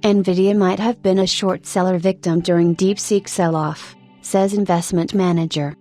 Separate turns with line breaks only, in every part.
NVIDIA might have been a short seller victim during DeepSeek sell-off, says investment manager.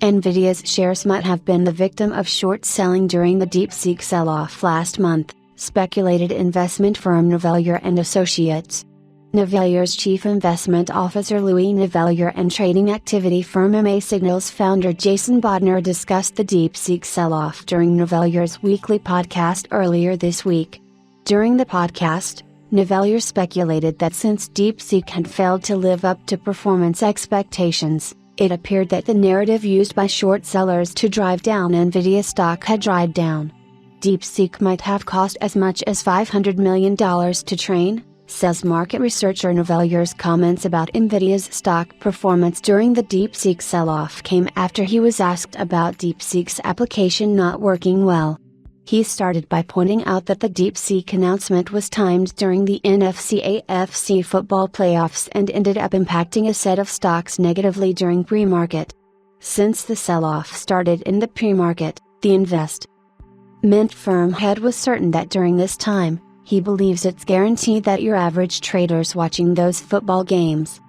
NVIDIA's shares might have been the victim of short selling during the DeepSeek sell-off last month, speculated investment firm Nivelier and Associates. Nivelier's chief investment officer Louis Nivelier and trading activity firm MA Signals founder Jason Bodner discussed the DeepSeek sell-off during Nivelier's weekly podcast earlier this week. During the podcast, Nivelier speculated that since DeepSeek had failed to live up to performance expectations, it appeared that the narrative used by short sellers to drive down NVIDIA stock had dried down. DeepSeek might have cost as much as $500 million to train, says market researcher Nivelier's comments about NVIDIA's stock performance during the DeepSeek sell-off came after he was asked about DeepSeek's application not working well. He started by pointing out that the DeepSeek announcement was timed during the NFC-AFC football playoffs and ended up impacting a set of stocks negatively during pre-market. Since the sell-off started in the pre-market, the investment firm head was certain that during this time, he believes it's guaranteed that your average trader's watching those football games.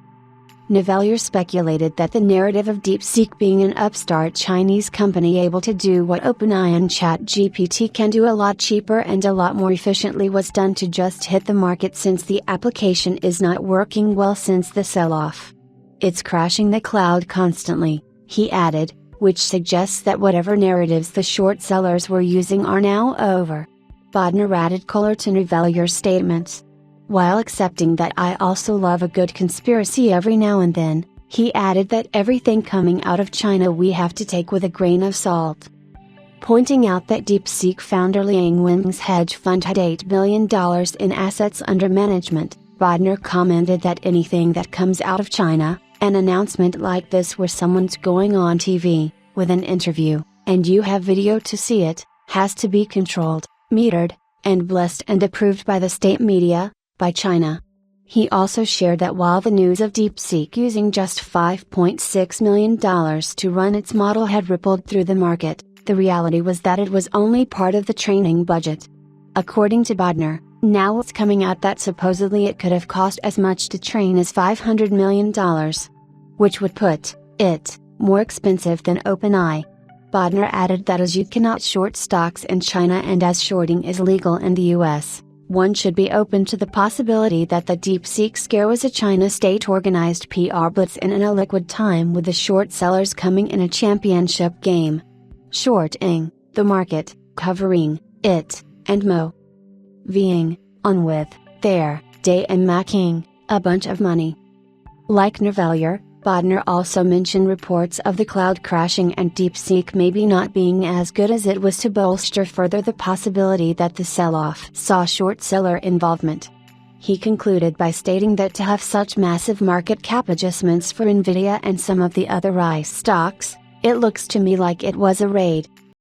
Nivelier speculated that the narrative of DeepSeek being an upstart Chinese company able to do what OpenAI and ChatGPT can do a lot cheaper and a lot more efficiently was done to just hit the market since the application is not working well since the sell-off. It's crashing the cloud constantly, he added, which suggests that whatever narratives the short sellers were using are now over. Bodner added color to Nivelier's statements. While accepting that I also love a good conspiracy every now and then, he added that everything coming out of China we have to take with a grain of salt. Pointing out that DeepSeek founder Liang Wen's hedge fund had $8 billion in assets under management, Bodner commented that anything that comes out of China, an announcement like this where someone's going on TV, with an interview, and you have video to see it, has to be controlled, metered, and blessed and approved by the state media, by China. He also shared that while the news of DeepSeek using just $5.6 million to run its model had rippled through the market, the reality was that it was only part of the training budget. According to Bodner, now it's coming out that supposedly it could have cost as much to train as $500 million. Which would put it more expensive than OpenAI. Bodner added that as you cannot short stocks in China and as shorting is legal in the US, one should be open to the possibility that the DeepSeek scare was a China state-organized PR blitz in an illiquid time with the short sellers coming in a championship game. Shorting the market, covering it, and moving on with their day and making a bunch of money. Like Nivelier, Bodner also mentioned reports of the cloud crashing and DeepSeek maybe not being as good as it was to bolster further the possibility that the sell-off saw short seller involvement. He concluded by stating that to have such massive market cap adjustments for NVIDIA and some of the other AI stocks, it looks to me like it was a raid.